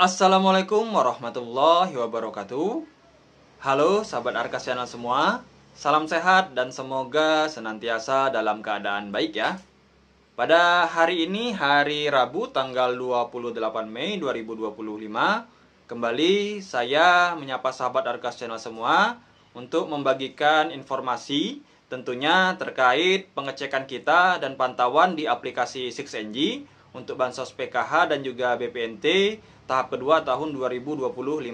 Assalamualaikum warahmatullahi wabarakatuh. Halo sahabat Arkas Channel semua. Salam sehat dan semoga senantiasa dalam keadaan baik ya. Pada hari ini, hari Rabu tanggal 28 Mei 2025, kembali saya menyapa sahabat Arkas Channel semua untuk membagikan informasi tentunya terkait pengecekan kita dan pantauan di aplikasi 6NG untuk Bansos PKH dan juga BPNT tahap kedua tahun 2025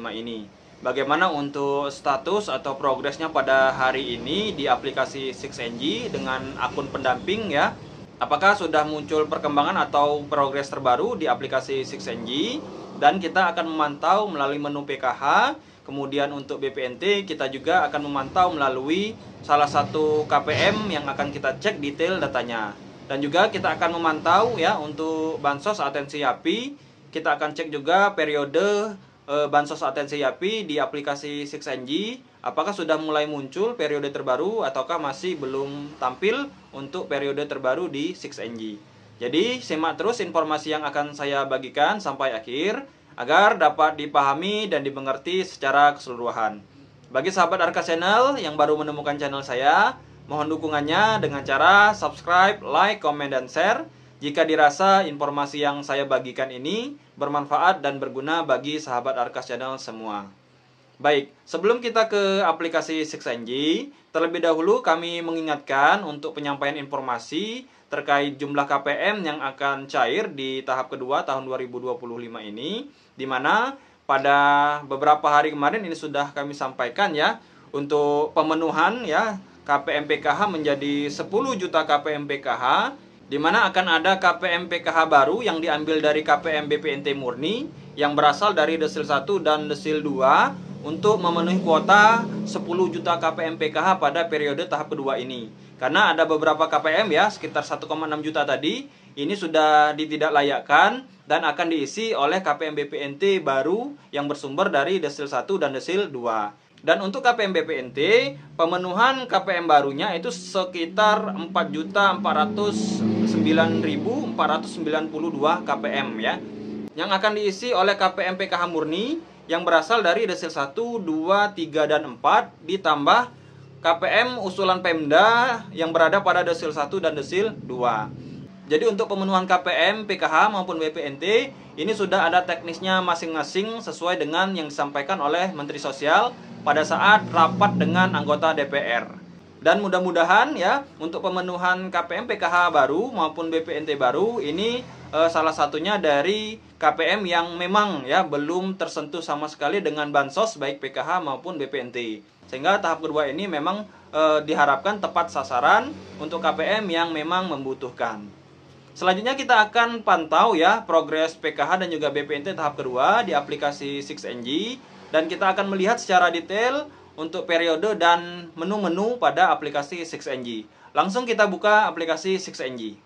ini. Bagaimana untuk status atau progresnya pada hari ini di aplikasi 6NG dengan akun pendamping ya. Apakah sudah muncul perkembangan atau progres terbaru di aplikasi 6NG, dan kita akan memantau melalui menu PKH. Kemudian untuk BPNT kita juga akan memantau melalui salah satu KPM yang akan kita cek detail datanya. Dan juga kita akan memantau ya untuk Bansos Atensi Yapi. Kita akan cek juga periode Bansos Atensi Yapi di aplikasi 6NG. Apakah sudah mulai muncul periode terbaru ataukah masih belum tampil untuk periode terbaru di 6NG. Jadi simak terus informasi yang akan saya bagikan sampai akhir agar dapat dipahami dan dimengerti secara keseluruhan. Bagi sahabat Arkas Channel yang baru menemukan channel saya, mohon dukungannya dengan cara subscribe, like, komen, dan share jika dirasa informasi yang saya bagikan ini bermanfaat dan berguna bagi sahabat Arkas Channel semua. Baik, sebelum kita ke aplikasi 6NG, terlebih dahulu kami mengingatkan untuk penyampaian informasi terkait jumlah KPM yang akan cair di tahap kedua tahun 2025 ini, di mana pada beberapa hari kemarin ini sudah kami sampaikan ya, untuk pemenuhan ya KPM PKH menjadi 10 juta KPM PKH, di mana akan ada KPM PKH baru yang diambil dari KPM BPNT murni yang berasal dari Desil 1 dan Desil 2 untuk memenuhi kuota 10 juta KPM PKH pada periode tahap kedua ini. Karena ada beberapa KPM ya, sekitar 1,6 juta tadi, ini sudah ditidaklayakkan dan akan diisi oleh KPM BPNT baru yang bersumber dari Desil 1 dan Desil 2. Dan untuk KPM BPNT, pemenuhan KPM barunya itu sekitar 4.409.492 KPM ya, yang akan diisi oleh KPM PKH murni yang berasal dari Desil 1, 2, 3, dan 4 ditambah KPM usulan Pemda yang berada pada Desil 1 dan Desil 2. Jadi untuk pemenuhan KPM, PKH maupun BPNT ini sudah ada teknisnya masing-masing sesuai dengan yang disampaikan oleh Menteri Sosial pada saat rapat dengan anggota DPR. Dan mudah-mudahan ya untuk pemenuhan KPM PKH baru maupun BPNT baru ini salah satunya dari KPM yang memang ya belum tersentuh sama sekali dengan bansos baik PKH maupun BPNT. Sehingga tahap kedua ini memang diharapkan tepat sasaran untuk KPM yang memang membutuhkan. Selanjutnya kita akan pantau ya progres PKH dan juga BPNT tahap kedua di aplikasi 6NG, dan kita akan melihat secara detail untuk periode dan menu-menu pada aplikasi 6NG. Langsung kita buka aplikasi 6NG.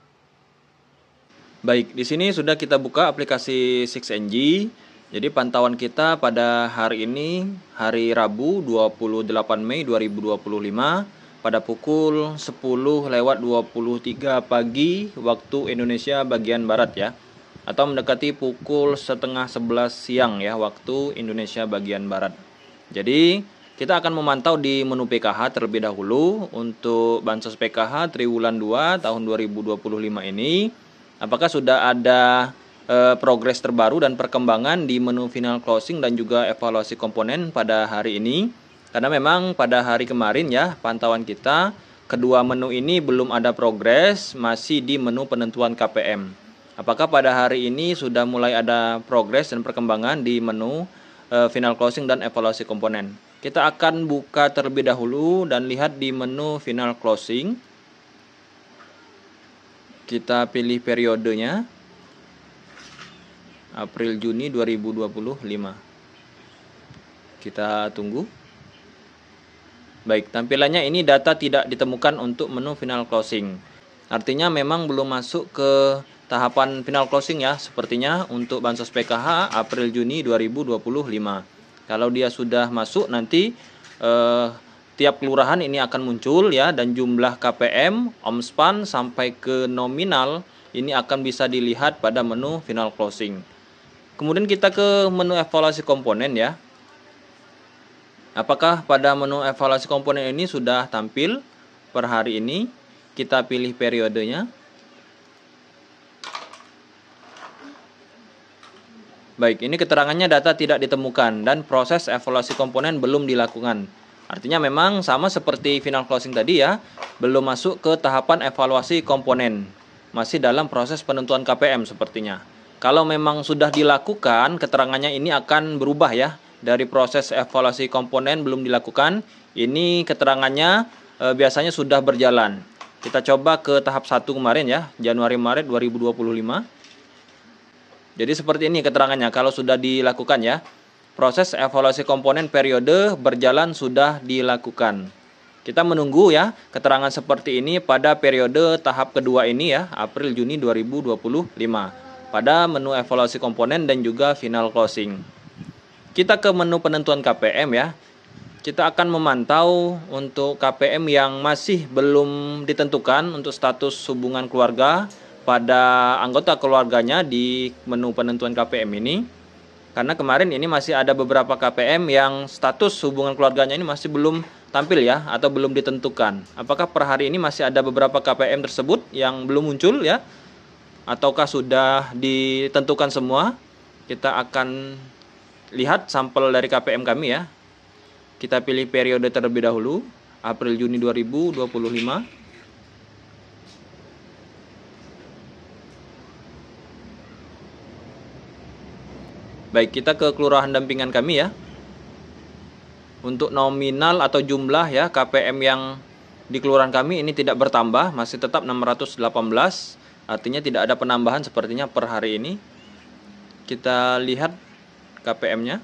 Baik, di sini sudah kita buka aplikasi 6NG. Jadi pantauan kita pada hari ini, hari Rabu 28 Mei 2025 pada pukul 10:23 pagi waktu Indonesia bagian Barat ya, atau mendekati pukul setengah 11 siang ya waktu Indonesia bagian Barat. Jadi kita akan memantau di menu PKH terlebih dahulu untuk Bansos PKH Triwulan 2 tahun 2025 ini. Apakah sudah ada progres terbaru dan perkembangan di menu final closing dan juga evaluasi komponen pada hari ini? Karena memang pada hari kemarin ya pantauan kita kedua menu ini belum ada progres, masih di menu penentuan KPM. Apakah pada hari ini sudah mulai ada progres dan perkembangan di menu final closing dan evaluasi komponen? Kita akan buka terlebih dahulu dan lihat di menu final closing. Kita pilih periodenya April Juni 2025. Kita tunggu. Baik, tampilannya ini data tidak ditemukan untuk menu final closing. Artinya memang belum masuk ke tahapan final closing ya, sepertinya untuk Bansos PKH April Juni 2025. Kalau dia sudah masuk nanti tiap kelurahan ini akan muncul ya, dan jumlah KPM, omspan sampai ke nominal ini akan bisa dilihat pada menu final closing. Kemudian kita ke menu evaluasi komponen ya. Apakah pada menu evaluasi komponen ini sudah tampil per hari ini? Kita pilih periodenya. Baik, ini keterangannya data tidak ditemukan dan proses evaluasi komponen belum dilakukan. Artinya memang sama seperti final closing tadi ya, belum masuk ke tahapan evaluasi komponen. Masih dalam proses penentuan KPM sepertinya. Kalau memang sudah dilakukan, keterangannya ini akan berubah ya. Dari proses evaluasi komponen belum dilakukan, ini keterangannya biasanya sudah berjalan. Kita coba ke tahap 1 kemarin ya, Januari-Maret 2025. Jadi seperti ini keterangannya kalau sudah dilakukan ya. Proses evaluasi komponen periode berjalan sudah dilakukan. Kita menunggu ya keterangan seperti ini pada periode tahap kedua ini ya, April-Juni 2025. Pada menu evaluasi komponen dan juga final closing. Kita ke menu penentuan KPM ya. Kita akan memantau untuk KPM yang masih belum ditentukan untuk status hubungan keluarga pada anggota keluarganya di menu penentuan KPM ini. Karena kemarin ini masih ada beberapa KPM yang status hubungan keluarganya ini masih belum tampil ya, atau belum ditentukan. Apakah per hari ini masih ada beberapa KPM tersebut yang belum muncul ya, ataukah sudah ditentukan semua? Kita akan lihat sampel dari KPM kami ya. Kita pilih periode terlebih dahulu, April-Juni 2025. Baik, kita ke kelurahan dampingan kami ya. Untuk nominal atau jumlah ya KPM yang di kelurahan kami ini tidak bertambah, masih tetap 618. Artinya tidak ada penambahan sepertinya per hari ini. Kita lihat KPM-nya.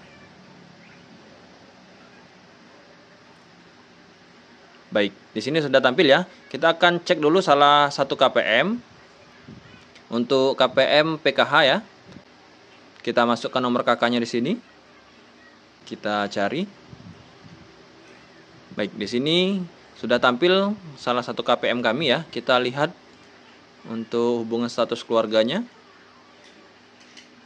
Baik, di sini sudah tampil ya. Kita akan cek dulu salah satu KPM. Untuk KPM PKH ya. Kita masukkan nomor KK-nya di sini. Kita cari. Baik, di sini sudah tampil salah satu KPM kami ya. Kita lihat untuk hubungan status keluarganya.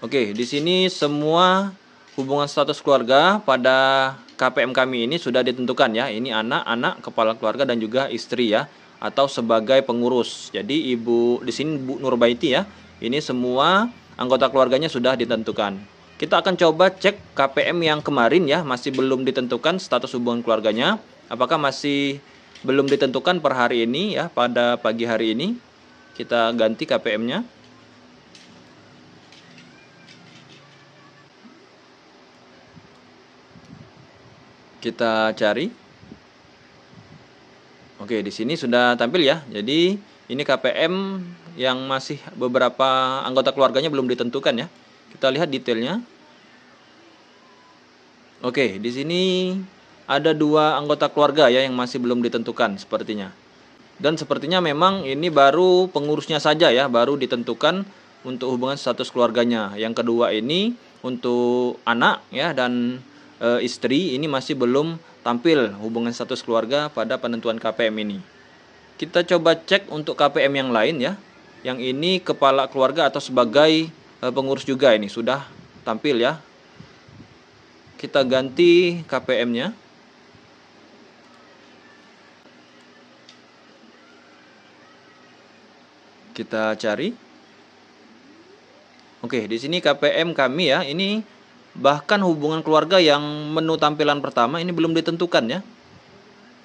Oke, di sini semua hubungan status keluarga pada KPM kami ini sudah ditentukan ya. Ini anak, kepala keluarga dan juga istri ya, atau sebagai pengurus. Jadi ibu di sini Bu Nurbaiti ya. Ini semua anggota keluarganya sudah ditentukan. Kita akan coba cek KPM yang kemarin ya, masih belum ditentukan status hubungan keluarganya. Apakah masih belum ditentukan per hari ini ya, pada pagi hari ini. Kita ganti KPM-nya. Kita cari. Oke, di sini sudah tampil ya. Jadi ini KPM yang masih beberapa anggota keluarganya belum ditentukan ya. Kita lihat detailnya. Oke, di sini ada 2 anggota keluarga ya yang masih belum ditentukan sepertinya. Dan sepertinya memang ini baru pengurusnya saja ya, baru ditentukan untuk hubungan status keluarganya. Yang kedua ini untuk anak ya dan istri ini masih belum tampil hubungan status keluarga pada penentuan KPM ini. Kita coba cek untuk KPM yang lain ya. Yang ini kepala keluarga atau sebagai pengurus juga ini sudah tampil ya. Kita ganti KPM-nya. Kita cari. Oke, di sini KPM kami ya. Ini bahkan hubungan keluarga yang menu tampilan pertama ini belum ditentukan ya.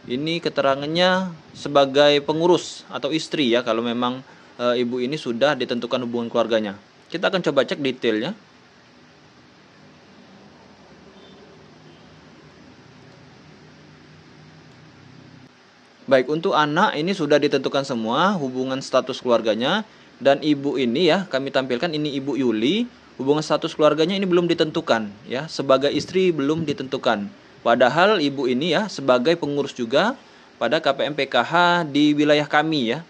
Ini keterangannya sebagai pengurus atau istri ya, kalau memang ibu ini sudah ditentukan hubungan keluarganya. Kita akan coba cek detailnya. Baik, untuk anak ini sudah ditentukan semua hubungan status keluarganya. Dan ibu ini ya, kami tampilkan ini Ibu Yuli. Hubungan status keluarganya ini belum ditentukan ya, sebagai istri belum ditentukan. Padahal ibu ini ya sebagai pengurus juga pada KPM PKH di wilayah kami ya.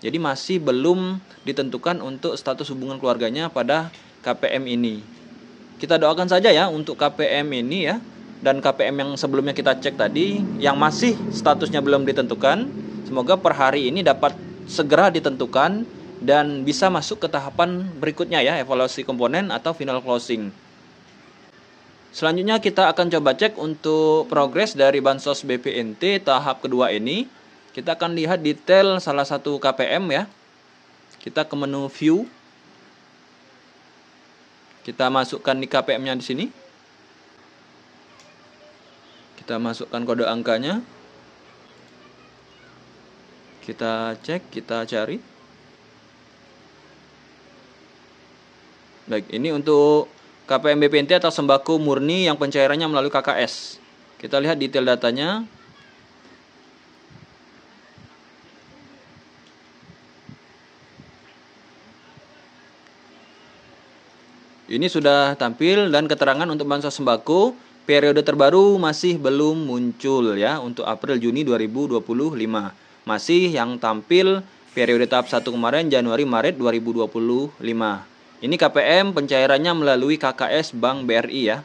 Jadi masih belum ditentukan untuk status hubungan keluarganya pada KPM ini. Kita doakan saja ya untuk KPM ini ya. Dan KPM yang sebelumnya kita cek tadi yang masih statusnya belum ditentukan, semoga per hari ini dapat segera ditentukan dan bisa masuk ke tahapan berikutnya ya, evaluasi komponen atau final closing. Selanjutnya kita akan coba cek untuk progres dari Bansos BPNT tahap kedua ini. Kita akan lihat detail salah satu KPM ya. Kita ke menu view. Kita masukkan nik KPM-nya di sini. Kita masukkan kode angkanya. Kita cek, kita cari. Baik, ini untuk KPM BPNT atau sembako murni yang pencairannya melalui KKS. Kita lihat detail datanya. Ini sudah tampil dan keterangan untuk bansos sembako periode terbaru masih belum muncul ya untuk April Juni 2025. Masih yang tampil periode tahap 1 kemarin Januari Maret 2025. Ini KPM pencairannya melalui KKS Bank BRI ya.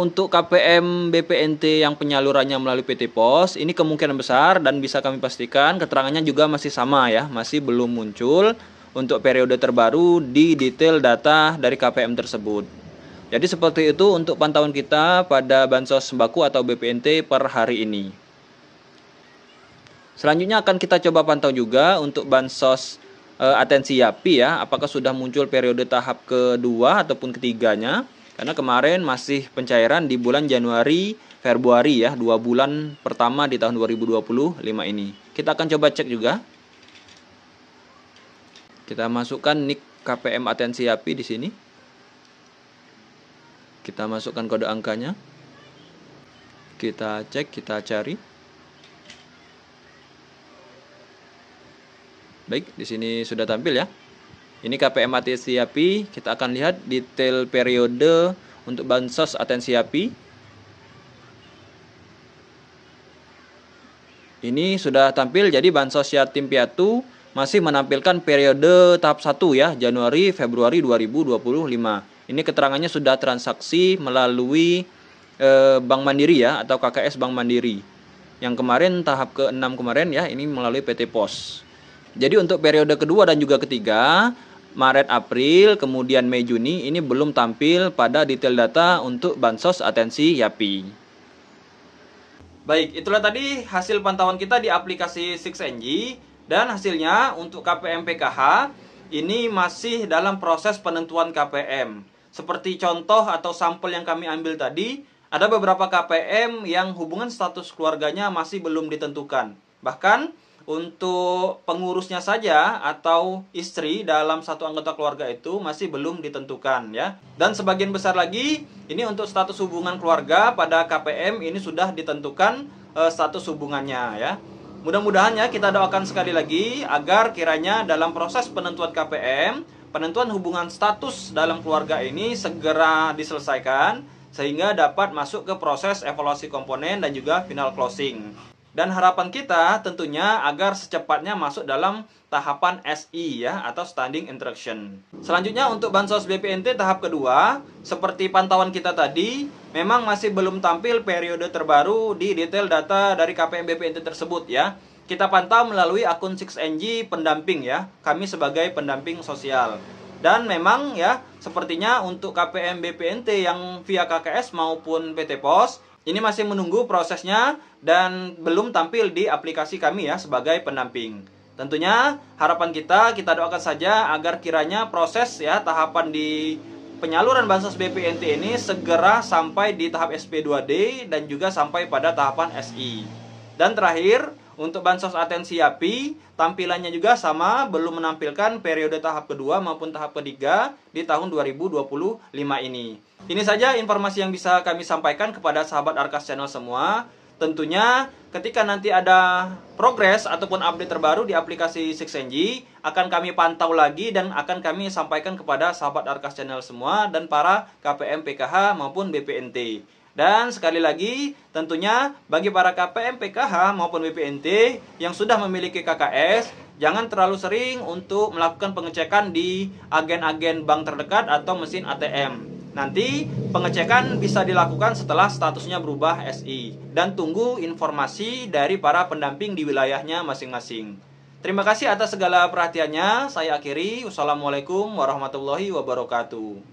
Untuk KPM BPNT yang penyalurannya melalui PT Pos, ini kemungkinan besar dan bisa kami pastikan keterangannya juga masih sama ya, masih belum muncul untuk periode terbaru di detail data dari KPM tersebut. Jadi seperti itu untuk pantauan kita pada bansos sembako atau BPNT per hari ini. Selanjutnya akan kita coba pantau juga untuk bansos atensi YAPI ya, apakah sudah muncul periode tahap kedua ataupun ketiganya. Karena kemarin masih pencairan di bulan Januari, Februari ya, 2 bulan pertama di tahun 2025 ini. Kita akan coba cek juga. Kita masukkan nik KPM atensi YAPI di sini. Kita masukkan kode angkanya. Kita cek, kita cari. Baik, di sini sudah tampil ya. Ini KPM atensi YAPI. Kita akan lihat detail periode untuk bansos atensi YAPI. Ini sudah tampil, jadi bansos yatim piatu masih menampilkan periode tahap 1 ya, Januari Februari 2025. Ini keterangannya sudah transaksi melalui Bank Mandiri ya, atau KKS Bank Mandiri. Yang kemarin tahap ke-6 kemarin ya, ini melalui PT Pos. Jadi untuk periode kedua dan juga ketiga, Maret, April, kemudian Mei, Juni, ini belum tampil pada detail data untuk bansos atensi YAPI. Baik, itulah tadi hasil pantauan kita di aplikasi 6NG. Dan hasilnya untuk KPM PKH, ini masih dalam proses penentuan KPM. Seperti contoh atau sampel yang kami ambil tadi, ada beberapa KPM yang hubungan status keluarganya masih belum ditentukan. Bahkan untuk pengurusnya saja atau istri dalam satu anggota keluarga itu masih belum ditentukan ya. Dan sebagian besar lagi ini untuk status hubungan keluarga pada KPM ini sudah ditentukan status hubungannya ya. Mudah-mudahan ya kita doakan sekali lagi agar kiranya dalam proses penentuan KPM, penentuan hubungan status dalam keluarga ini segera diselesaikan sehingga dapat masuk ke proses evaluasi komponen dan juga final closing. Dan harapan kita tentunya agar secepatnya masuk dalam tahapan SI ya, atau Standing Instruction. Selanjutnya untuk bansos BPNT tahap kedua, seperti pantauan kita tadi, memang masih belum tampil periode terbaru di detail data dari KPM BPNT tersebut ya. Kita pantau melalui akun 6NG pendamping ya, kami sebagai pendamping sosial. Dan memang ya, sepertinya untuk KPM BPNT yang via KKS maupun PT Pos, ini masih menunggu prosesnya dan belum tampil di aplikasi kami ya sebagai pendamping. Tentunya harapan kita doakan saja agar kiranya proses ya tahapan di penyaluran bansos BPNT ini segera sampai di tahap SP2D dan juga sampai pada tahapan SI. Dan terakhir, untuk bansos atensi YAPI, tampilannya juga sama, belum menampilkan periode tahap kedua maupun tahap ketiga di tahun 2025 ini. Ini saja informasi yang bisa kami sampaikan kepada sahabat Arkas Channel semua. Tentunya ketika nanti ada progres ataupun update terbaru di aplikasi 6NG, akan kami pantau lagi dan akan kami sampaikan kepada sahabat Arkas Channel semua dan para KPM PKH maupun BPNT. Dan sekali lagi, tentunya bagi para KPM PKH maupun BPNT yang sudah memiliki KKS, jangan terlalu sering untuk melakukan pengecekan di agen-agen bank terdekat atau mesin ATM. Nanti pengecekan bisa dilakukan setelah statusnya berubah SI. Dan tunggu informasi dari para pendamping di wilayahnya masing-masing. Terima kasih atas segala perhatiannya. Saya akhiri. Wassalamualaikum warahmatullahi wabarakatuh.